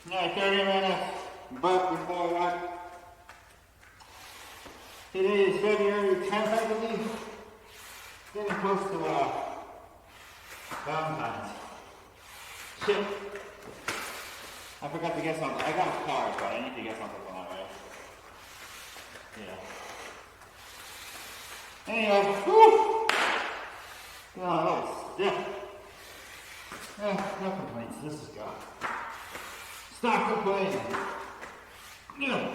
Yeah, 30 minutes, but before that. Today is February 10th, I believe. Getting close to Valentine's. Shit. I forgot to get something. I got a card, but I need to get something for that, right? Yeah. Anyway, whew! Oh, that was stiff. No complaints. This is good. Stop complaining. Yeah.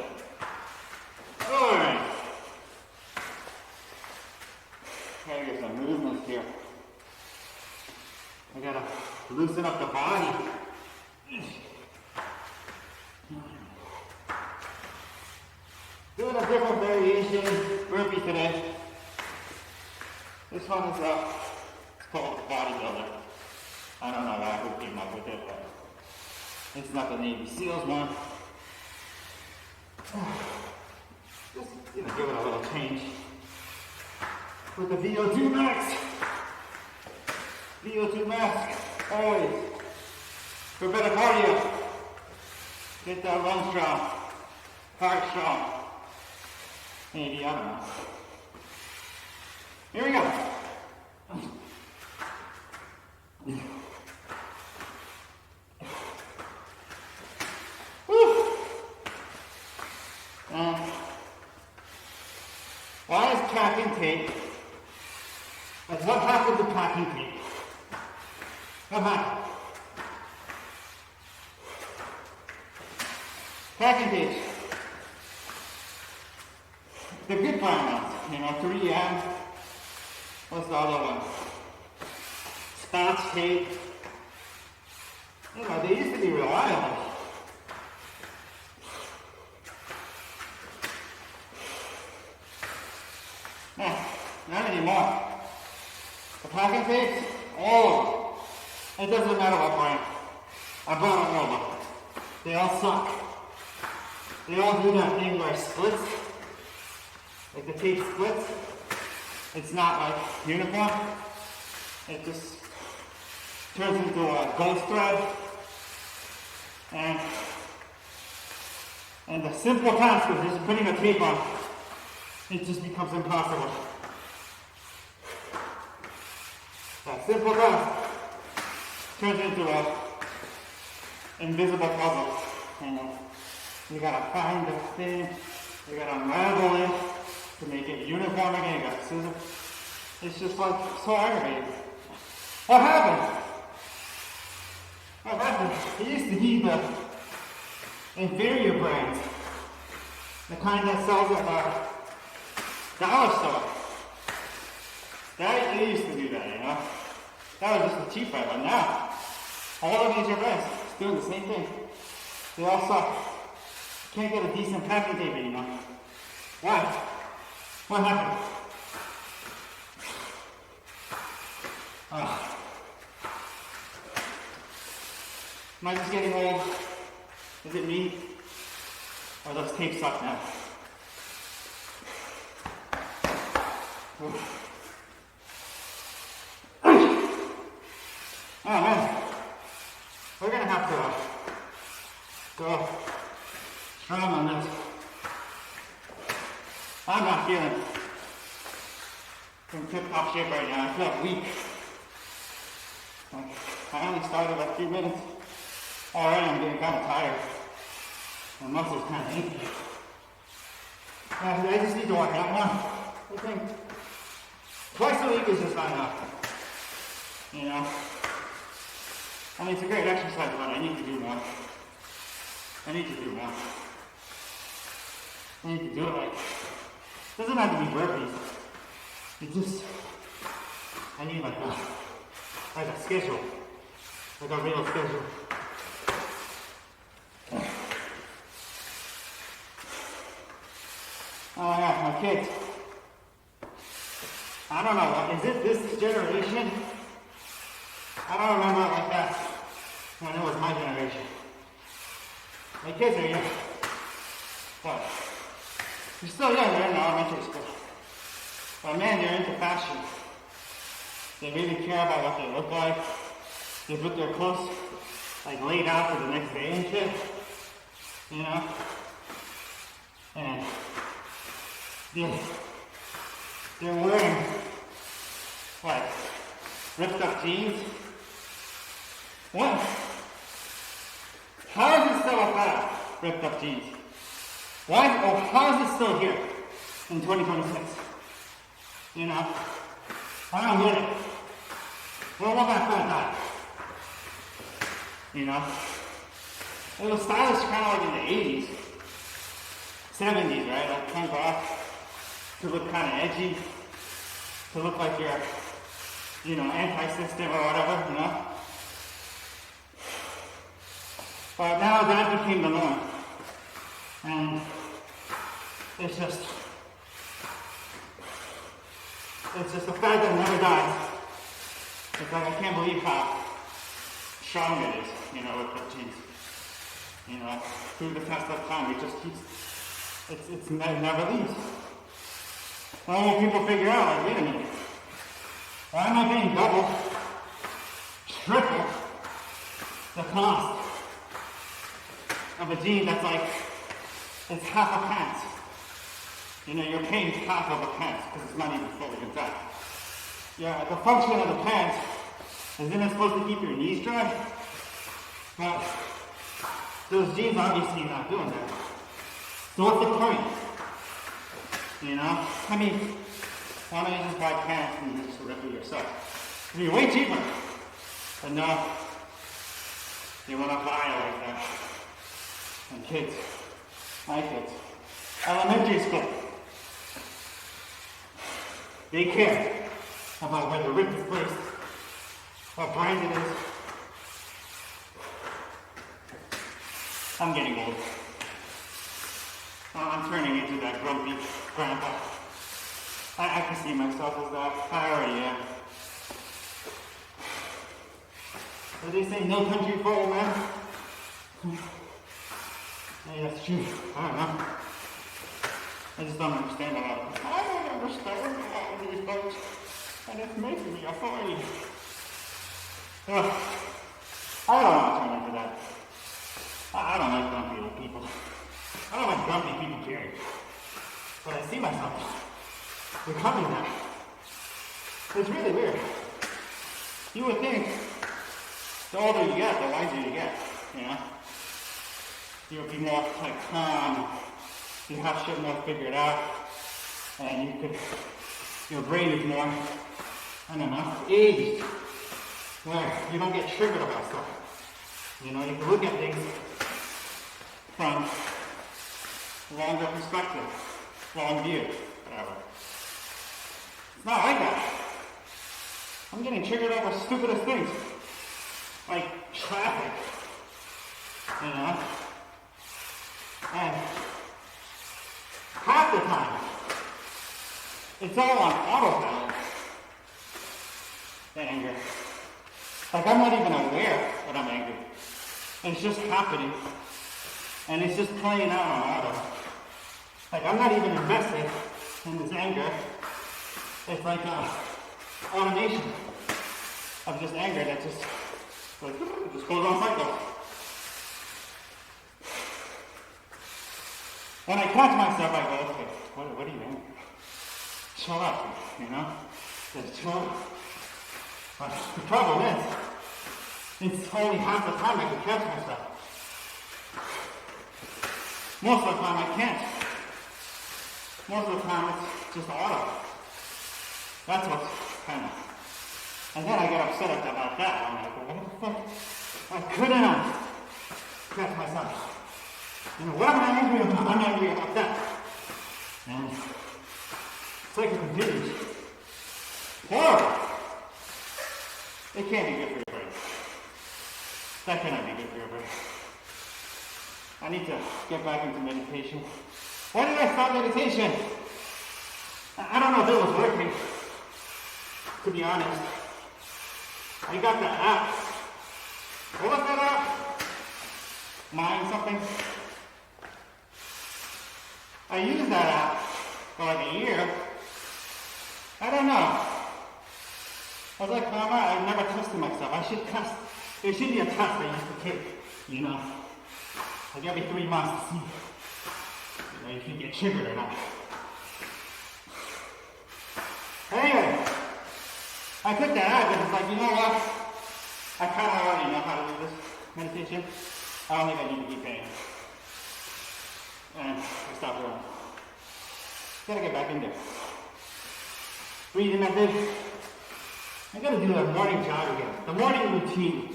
Alright. Gotta get some movement here. I gotta loosen up the body. Doing a different variation burpee today. This one is it's called bodybuilder. I don't know who came up with it, but it's not the Navy SEALs one. Just give it a little change with the VO2 max. VO2 max, always for better cardio. Get that lung strong, heart strong. Maybe, I don't know. Here we go. Woo. Why is packing tape? Like what happened to packing tape? What happened? Packing tape. The good brand ones, 3M. What's the other one? Scotch tape. They used to be reliable. No, not anymore. The packing tapes, it doesn't matter what brand. I bought them all. They all suck. They all do that thing where it splits. Like the tape splits. It's not like uniform. It just turns into a ghost thread. And the simple task of just putting a tape on, it just becomes impossible. That simple task turns into a invisible puzzle. You gotta find the thing, you gotta unravel it to make it uniform again. You got scissors. It's just like so aggravating. What happened? It used to be the inferior brands, the kind that sells at the dollar store. They used to do that, That was just a cheap brand, but now all the major brands is doing the same thing. They all suck. Can't get a decent packing tape anymore. Why? What happened? Am I just getting old? Is it me? Or those tapes suck now? Oh man, we're gonna have to go strong on this. I'm not feeling in tip-top shape right now. I feel weak. I only started a few minutes. Already I'm getting kind of tired. My muscles kind of achy. I just need to work out more. I think twice a week is just not enough. It's a great exercise, but I need to do more. I need to do it like, it doesn't have to be burpees. I need like a schedule. Like a real schedule. Oh yeah, my kids. I don't know, is it this generation? I don't remember it like that when it was my generation. My kids are young. What? You're still young, they're in elementary school. But man, they're into fashion. They really care about what they look like. They put their clothes like laid out for the next day and shit. you know? And they're wearing, what, ripped up jeans? What? How is it still a fad, ripped up jeans? Why, oh, how is it still here in 2026? You know? I don't get it. Well, what about that? You know? It was stylish kind of like in the 80s, 70s, right? Like punk rock, to look kind of edgy, to look like you're, you know, anti-system or whatever, you know? But now that became the norm. And it's just a fad that never dies. It's like I can't believe how strong it is, you know, with the jeans. You know, through the test of time, it just keeps, it never leaves. Well, when people figure out, like, wait a minute, why am I paying double, triple the cost of a jean that's like, it's half a pants. You know, you're paying half of a pants because it's not even fully inside. Yeah, the function of the pants isn't it supposed to keep your knees dry? But those jeans obviously not doing that. So what's the point? You know? I mean, why don't you just buy pants and just rip it yourself? It'd be way cheaper. But no, you want to buy it like that. And kids, my kids, elementary school, they care about where the rip is placed, what brand it is. I'm getting old. I'm turning into that grumpy grandpa. I can see myself as that. I already am. But they say no country for old man. Hey, that's true. I don't know. I just don't understand a lot of this. I don't understand a lot of these folks. And it's making me afraid. I don't want to turn into that. I don't like grumpy old people. I don't like grumpy people, period. But I see myself becoming that. It's really weird. You would think the older you get, the wiser you get, you know? You'll be more like calm, you have shit more figured out, and you could, your brain is more, I don't know, aged, where you don't get triggered about stuff. You know, you can look at things from longer perspective, long view, whatever. It's not like that. I'm getting triggered over stupidest things, like traffic, you know? And half the time, it's all on autopilot, the anger. Like I'm not even aware that I'm angry. It's just happening. And it's just playing out on auto. Like I'm not even invested in this anger. It's like automation of just anger that just goes on cycle. When I catch myself, I go, okay, what are you doing? Chill up, you know? Just chill up. But the problem is, it's only half the time I can catch myself. Most of the time I can't. Most of the time it's just auto. That's what's kind of... And then I get upset about that. I'm like, well, what the fuck? I couldn't catch myself. You know, what am I angry about? I'm angry about that. And it's like it continues. Horrible. It can't be good for your brain. That cannot be good for your brain. I need to get back into meditation. Why did I start meditation? I don't know if it was working, to be honest. I got the app. What was that app? Mind something? I used that app for like a year. I don't know. I was like, Mama, I've never tested myself. I should test. There should be a test I used to take, you know. like every 3 months to see, you know, if you get triggered or not. Anyway, I took that out because it's like, you know what? I kind of already know how to do this meditation. I don't think I need to keep paying. And I stopped doing it. Gotta get back in there. Breathing method. I gotta do a morning jog again. The morning routine.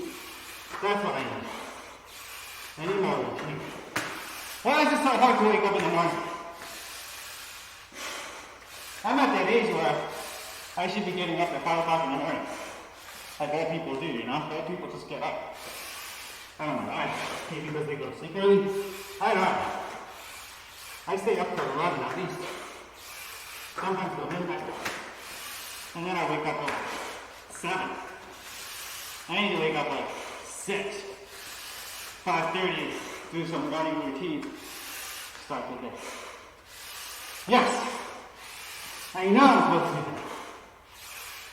That's what I need. I need more routine. Why is it so hard to wake up in the morning? I'm at that age where I should be getting up at 5 o'clock in the morning. Like old people do, you know? Old people just get up. I don't know why. Maybe because they go to sleep early. I don't know. I stay up for 11 at least. Sometimes till midnight. And then I wake up at 7. I need to wake up at 6. 5:30, do some running routine. Start the day. Yes! I know I'm supposed to do that.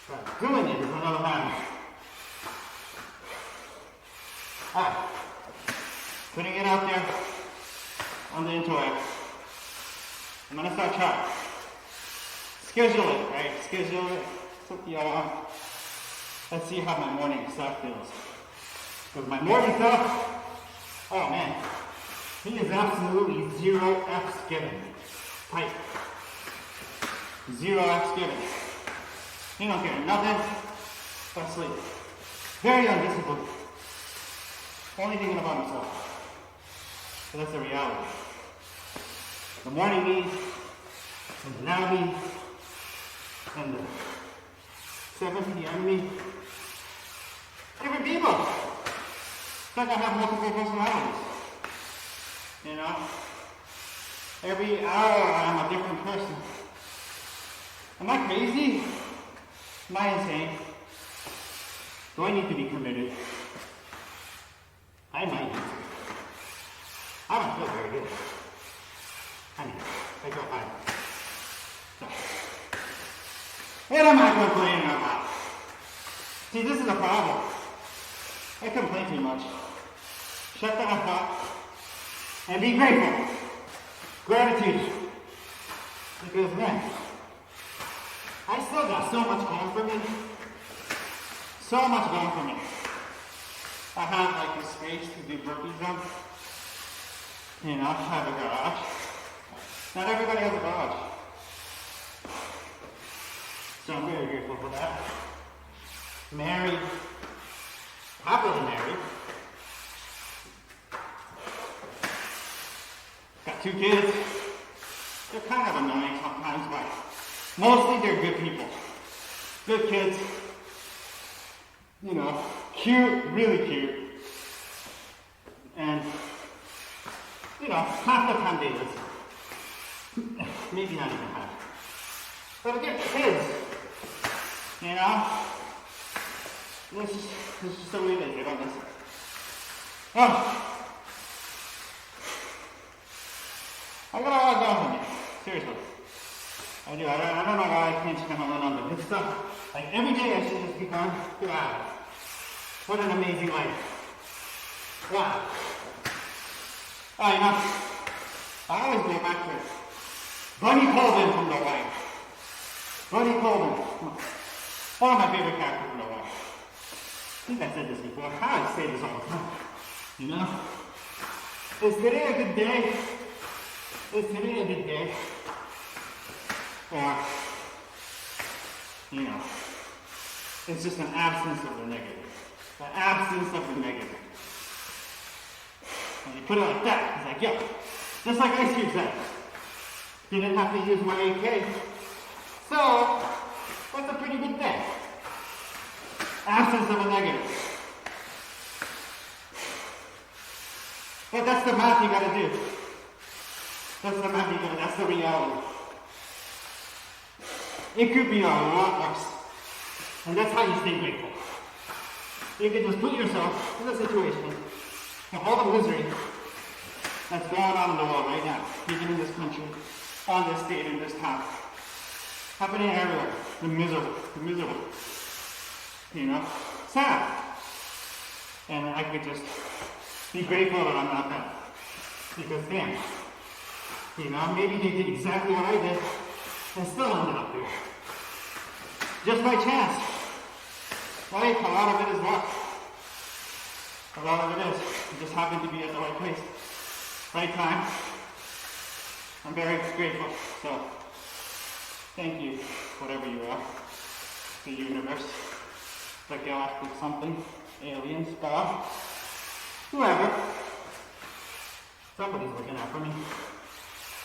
But doing it is another matter. Alright. Putting it out there on the interweb. I'm gonna start charting. Schedule it, right? Schedule it. Put the alarm. Let's see how my morning stuff feels. Because my morning stuff, oh man, he is absolutely 0 F's given. Tight. 0 F's given. He don't care nothing but sleep. Very undisciplined. Only thinking about himself. So that's the reality. The morning me, and the now me, and the 7 p.m. me. Different people. It's like I have multiple personalities. You know? Every hour I'm a different person. Am I crazy? Am I insane? Do I need to be committed? I might need to. I don't feel very good. I mean, I feel fine. So, what am I complaining about? See, this is the problem. I complain too much. Shut the F up and be grateful. Gratitude. Because man, I still got so much going for me. So much going for me. I have like a space to do burpees on. You know, I have a garage. Not everybody has a garage. So I'm very grateful for that. Married. Happily married. Got 2 kids. They're kind of annoying sometimes, but mostly they're good people. Good kids. You know, cute, really cute. And, you know, half the time they listen. Maybe not even half. But they're kids. You know? This is just the way they don't listen. Oh. I got a lot going for me. Seriously. I do. I don't know why I can't spend my money on the good stuff. Like every day I should just be going, wow. What an amazing life. Wow. Oh, you know, I always go back to Bunny Colvin from The Wife. Bunny Colvin. One of my favorite characters from The Wife. I think I said this before. I say this all the time. You know? Is today a good day? Is today a good day? Or, you know, it's just an absence of the negative. The absence of the negative. When you put it like that, it's like, yo, just like Ice Cube said, didn't have to use my AK. So, that's a pretty good day. Absence of a negative. But that's the math you gotta do. That's the math you gotta, that's the reality. It could be a lot worse. And that's how you stay grateful. You can just put yourself in a situation of all the misery that's going on in the world right now, even in this country, on this state, in this town. Happening everywhere. The miserable. You know? Sad. And I could just be grateful that I'm not that. Because damn, you know, maybe they did exactly what I did and still ended up there. Just by chance. Right? A lot of it is luck. A lot of it is. You just happen to be at the right place. Right time. I'm very grateful. So, thank you, whatever you are. The universe, the galactic something, aliens, God, whoever. Somebody's looking out for me.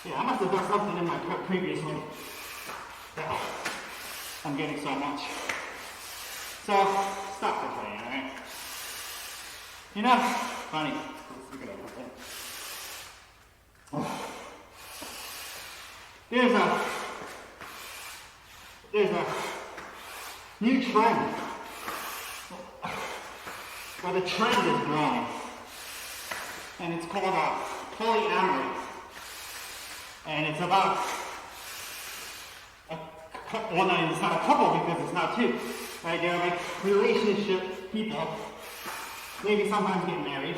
Yeah, I must have done something in my previous one. Yeah. I'm getting so much. So, stop complaining, alright? You know, funny. Let's look at everything. There's a new trend. Well, the trend is growing. And it's called polyamory. And it's about well, no, it's not a couple because it's not two. Right? They're like relationship people. Maybe sometimes get married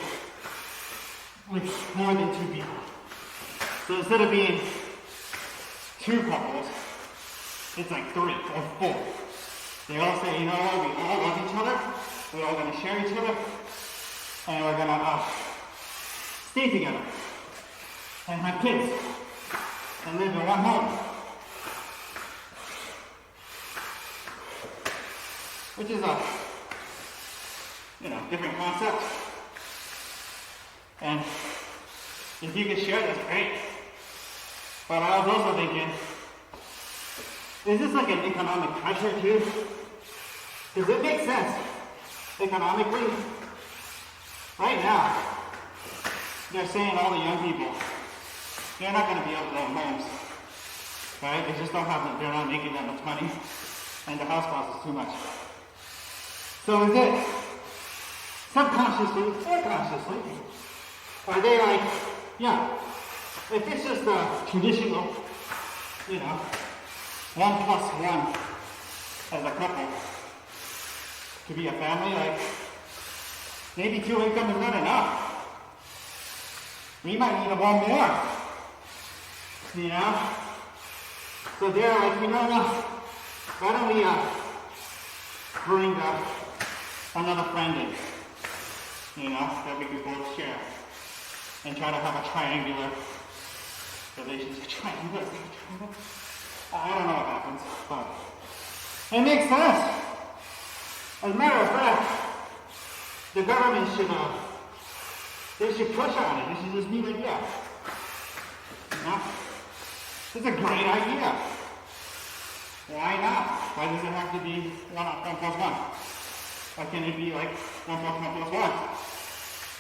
with more than two people. So instead of being two couples, it's like 3 or 4. They all say, you know what, we all love each other, we're all gonna share each other, and we're gonna stay together, and have kids, and live in one home. Which is a, you know, different concept. And if you can share, that's great. But I was also thinking, is this like an economic pressure too? Does it make sense economically? Right now, they're saying all the young people, they're not going to be able to own homes. Right? They just don't have, they're not making that much money. And the house cost is too much. So is it subconsciously or consciously? Are they like, yeah, if it's just a traditional, you know, 1 plus 1 as a couple to be a family, like maybe 2 income is not enough. We might need one more, you know? So they're like, you know what, why don't we bring another friend in, you know, that we could both share and try to have a triangular relationship. Triangular? I don't know what happens, but it makes sense. As a matter of fact, the government they should push on it. They should just be like, yeah, you know, it's a great idea. Why not? Why does it have to be 1 plus 1? Why can't it be like 1 plus 1 plus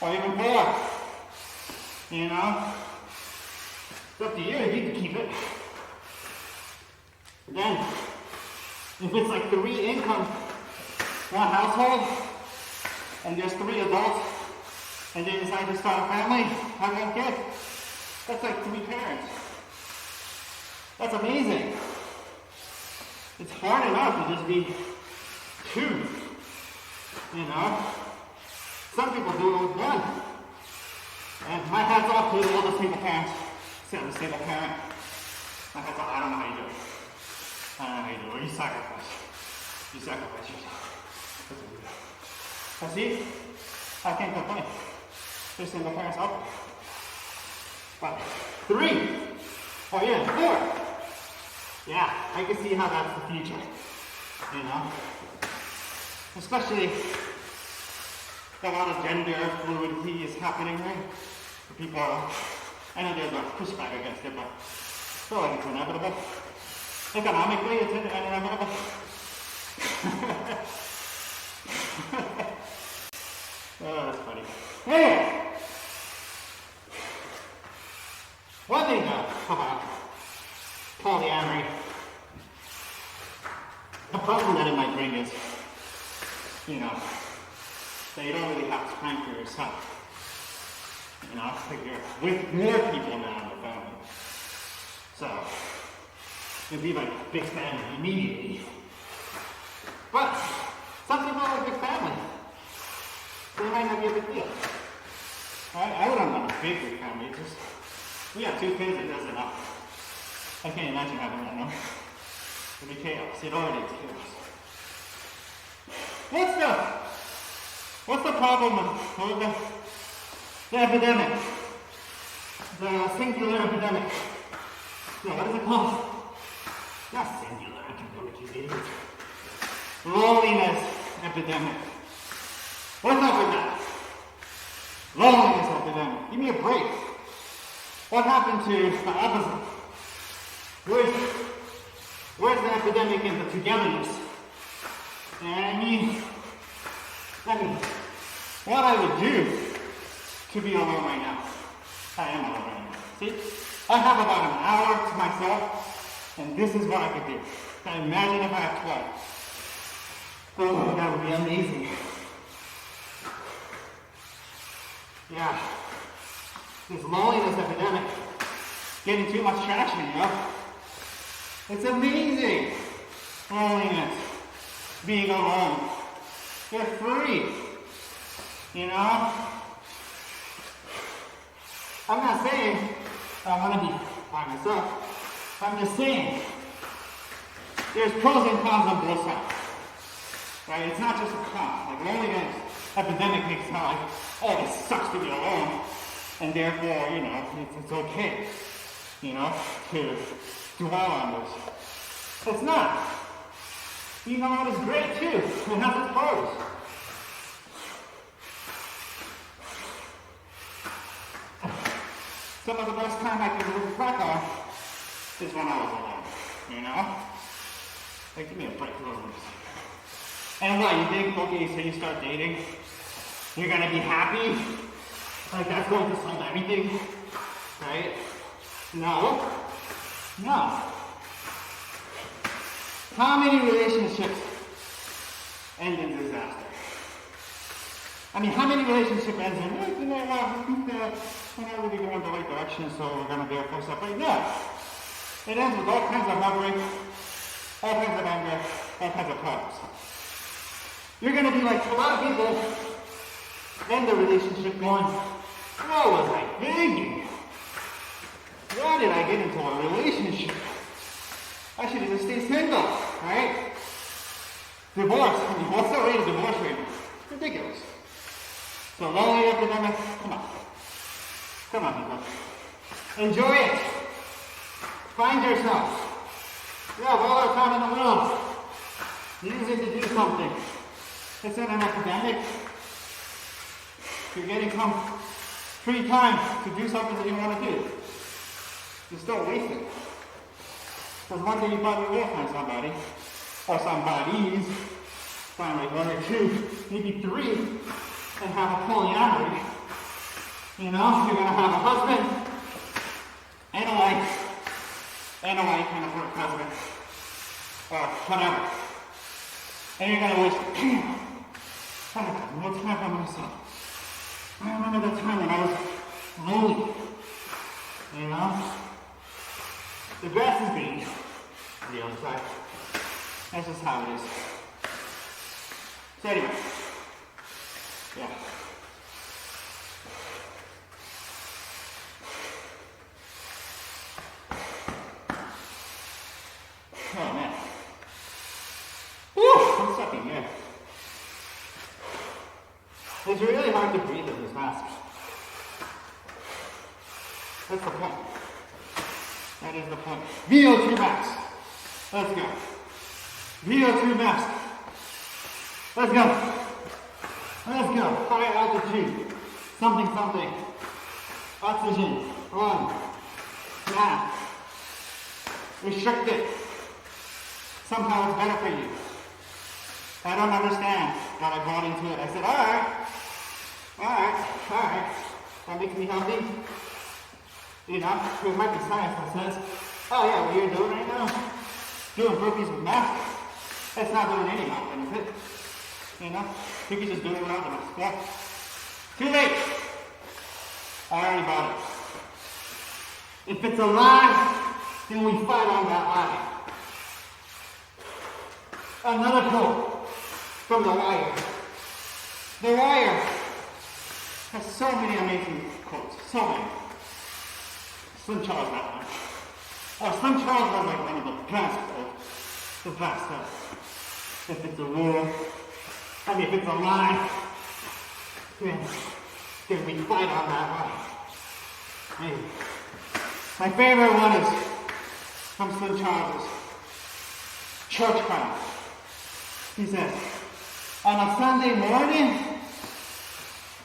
1? Or even 4? You know? It's up to you if you can keep it. Then, if it's like 3 income, 1 household, and there's 3 adults, and they decide to start a family, have 1 kid, that's like 3 parents. That's amazing. It's hard enough to just be 2, you know? Some people do it with 1. And my hat's off to all the single parents. The single parent. My hat's off. I don't know how you do it. I don't know how you do it. You sacrifice. You sacrifice yourself. That's what you do. But see, I can't complain. There's single parents out there. But 3. Oh yeah, 4. Yeah, I can see how that's the future, you know? Especially a lot of gender fluidity is happening, right? People are, I know there's a pushback against it, but I feel like it's inevitable. Economically, it's inevitable. Oh, that's funny. Hey! One thing about polyamory, the problem that it might bring is, you know, that you don't really have time for yourself. You know, like you're with more people now in the family. So, you'll be like a big family immediately. But, some people are a big family. So it might not be a big deal. I wouldn't want a big family. Just we have 2 kids, and that's enough. I can't imagine having that now. It'd be chaos. It already is chaos. What's the problem with the epidemic? The singular epidemic. No, what is it called? Not singular epidemic, you idiot. Loneliness epidemic. What's up with that? Loneliness epidemic. Give me a break. What happened to the opposite? Where's the epidemic in the togetherness? And I mean, what I would do to be alone right now. I am alone right now. See? I have about an hour to myself, and this is what I could do. Now imagine if I had 12. Oh, that would be amazing. Yeah. This loneliness epidemic getting too much traction, you know? It's amazing. Loneliness. Being alone. You're free. You know? I'm not saying I want to be by myself. I'm just saying there's pros and cons on both sides. Right? It's not just a con. Like loneliness epidemic makes it sound like, oh, it sucks to be alone. And therefore, you know, it's okay, you know, to dwell on this. It's not. Being alone is great too. It has its pros. Some of the best time I can look back on is when I was alone, you know? Like, give me a break, Lord. And what, you think, okay, so you start dating, you're gonna be happy? Like, that's going to solve everything, right? No. No. How many relationships end in disaster? I mean, how many relationships end in, you know what, I think that we're not really going the right direction, so we're going to therefore separate? No. It ends with all kinds of heartbreak, all kinds of anger, all kinds of problems. You're going to be like, a lot of people end the relationship going, what was I thinking? Why did I get into a relationship? I should have just stayed single, right? Divorce. I mean, what's the rate of divorce rate? Ridiculous. So lonely epidemic, come on. Come on, people. Enjoy it. Find yourself. You have all the time in the world. Use it to do something. It's not an epidemic. You're getting some free time to do something that you want to do. Just don't waste it. Because one day you probably will find somebody, or somebodies, find like 1 or 2, maybe 3, and have a polyamory. You know, you're going to have a husband, and a wife and a work husband, or whatever. And you're going to wish, I got no time for myself. I remember the time when I was lonely, you know? The grass is green on the other side. That's just how it is. So anyway, yeah. Oh man. Woo! I'm stuck in here. It's really hard to breathe in this mask. That's the point. That is the point. VO2 max. Let's go. VO2 max. Let's go. Let's go. High altitude. Something, something. Oxygen. On. Math. Restrict it. Somehow it's better for you. I don't understand, but I bought into it. I said, alright. That makes me healthy. You know, there might be science that says, oh yeah, what you're doing right now, doing burpees with math, that's not doing any health benefit. You know, you can just do it without the mask. Yeah. Too late. I already bought it. If it's a lie, then we fight on that lie. Another quote from The Wire. The Wire Has so many amazing quotes. So many. Slim Charles that one. Oh, Slim Charles was like one of the best quotes. The best. If it's a rule, I mean if it's a lie, then we fight on that line. Hey. My favorite one is from Slim Charles' church crowd. He says, on a Sunday morning,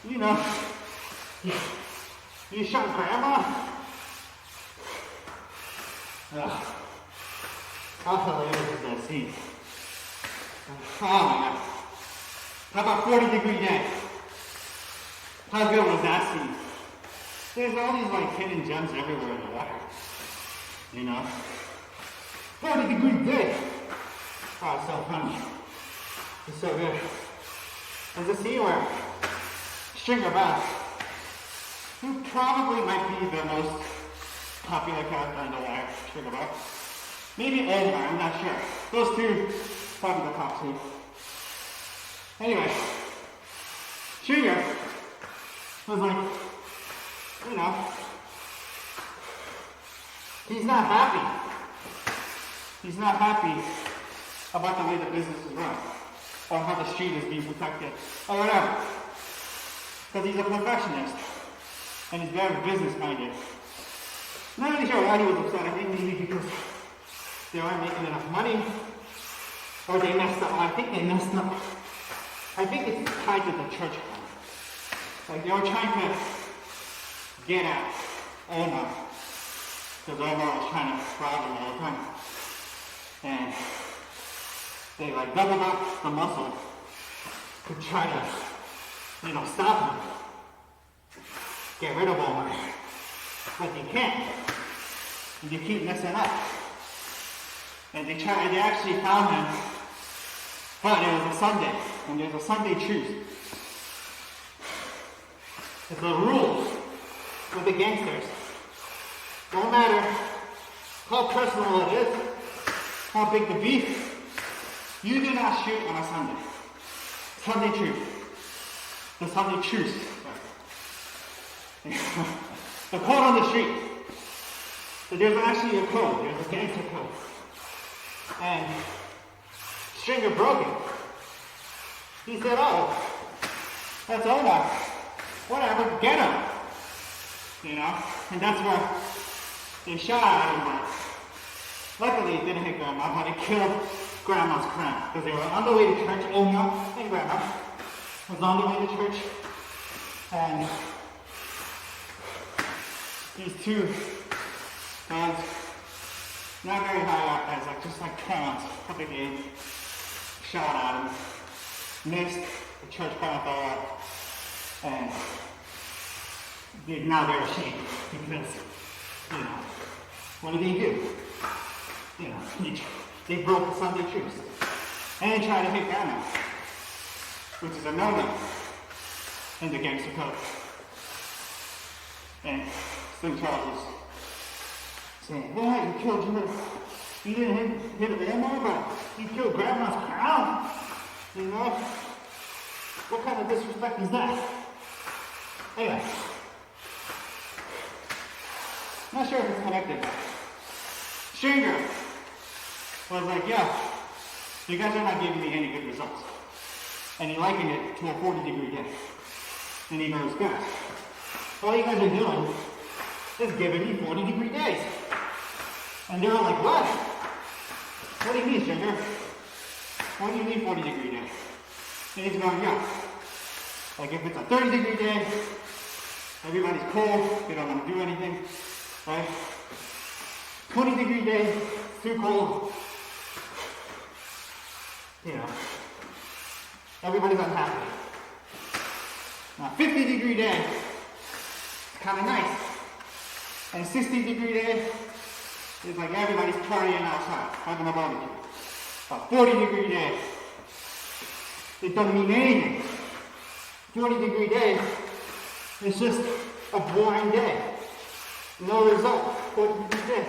you know, you shot grandma. How hilarious is that scene? Oh my God. How about 40-degree day? How good was that scene? There's all these like hidden gems everywhere in the water. You know? 40-degree day. Oh, it's so funny. It's so good. There's a scene where Stringer Bass, who probably might be the most popular character in the wire, Stringer Bass. Maybe Omar, I'm not sure. Those two, probably the top two. Anyway, Stringer was like, you know, he's not happy. He's not happy about the way the business is run, or how the street is being protected, or whatever. Because he's a perfectionist, and he's very business-minded. Not really sure why he was upset. I think maybe because they weren't making enough money, or they messed up. I think they messed up. I think it's tied to the church fund. Like they were trying to get at Omar, because Omar was trying to rob them all the time. And they like doubled up the muscle to try to, you know, stop him. Get rid of Omar. But they can't. And they keep messing up. And they actually found him, but it was a Sunday, and there's a Sunday truce. There's a rule with the gangsters. No matter how personal it is, how big the beef, you do not shoot on a Sunday. Sunday truce. The Sunday truce. The code on the street. So there's actually a code. There's a gangster code. And Stringer broke it. He said, oh, that's Omar. Whatever, get him. You know? And that's where they shot at him. Luckily, it didn't hit Grandma, but it killed Grandma's cramp. Because they were on the way to church. Omar and Grandma was on the way to church. And these two guys, not very high up, guys, like just like clowns, up big age, shot at him, missed, the church crowd fell out, and now they're ashamed because, you know, what did he do? You know, they broke the Sunday truce and tried to hit Grandma, which is a no-no in the gangster code. And Slim Charles was saying, yeah, you killed her. You didn't hit Omar, but you killed Grandma's crown. You know? What kind of disrespect is that? Anyway. Not sure if it's connected. Stringer was like, yeah, you guys are not giving me any good results. And he likened it to a 40-degree day. And he goes, guys, all you guys are doing is giving me 40-degree days. And they were like, what? What do you mean, Stringer? What do you mean 40-degree day? And he's going, yeah. Like if it's a 30-degree day, everybody's cold, they don't want to do anything, right? 20-degree day, too cold. You know, everybody's unhappy. Now 50-degree day, it's kind of nice. And 60-degree day, it's like everybody's partying outside, having a barbecue. A 40-degree day, it doesn't mean anything. 40-degree day, it's just a boring day. No result. 40-degree day.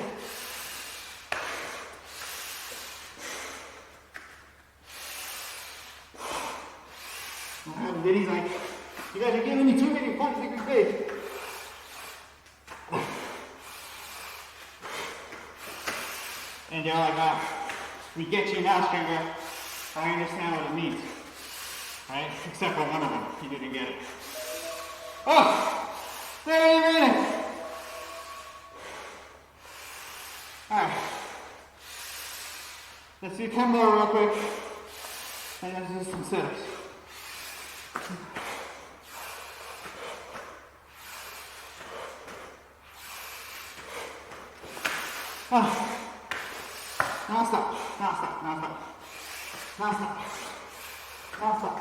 And then he's like, You guys are giving me too many punches in your face. And they're like, we get you now, Stringer. I understand what it means. Right? Except for one of them. He didn't get it. Oh! 30 minutes! Alright. Let's do 10 more real quick. And let's do some sit-ups. Oh. Now stop. Now stop. Now stop. Now stop. Now stop.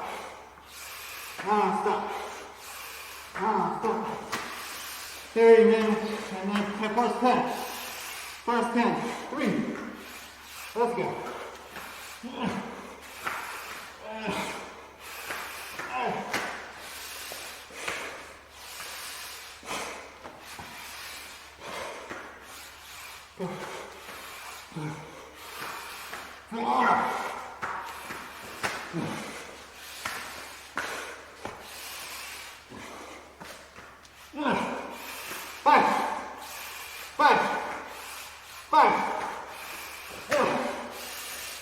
Now stop. Now stop. 30 minutes. And then first 10. First 10. 3. Let's go.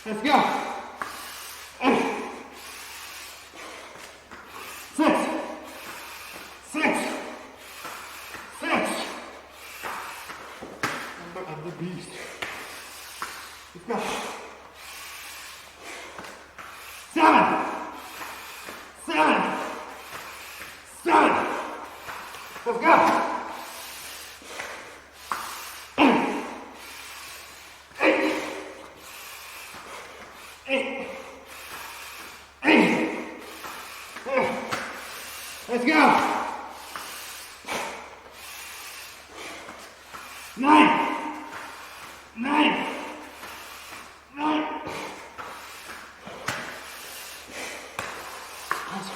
Let's go. 6. 6. 6. Number of the beast. Let's go. 7. 7. 7. Let's go. 8. Let's go. 9. 9. 9. Let's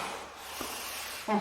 go.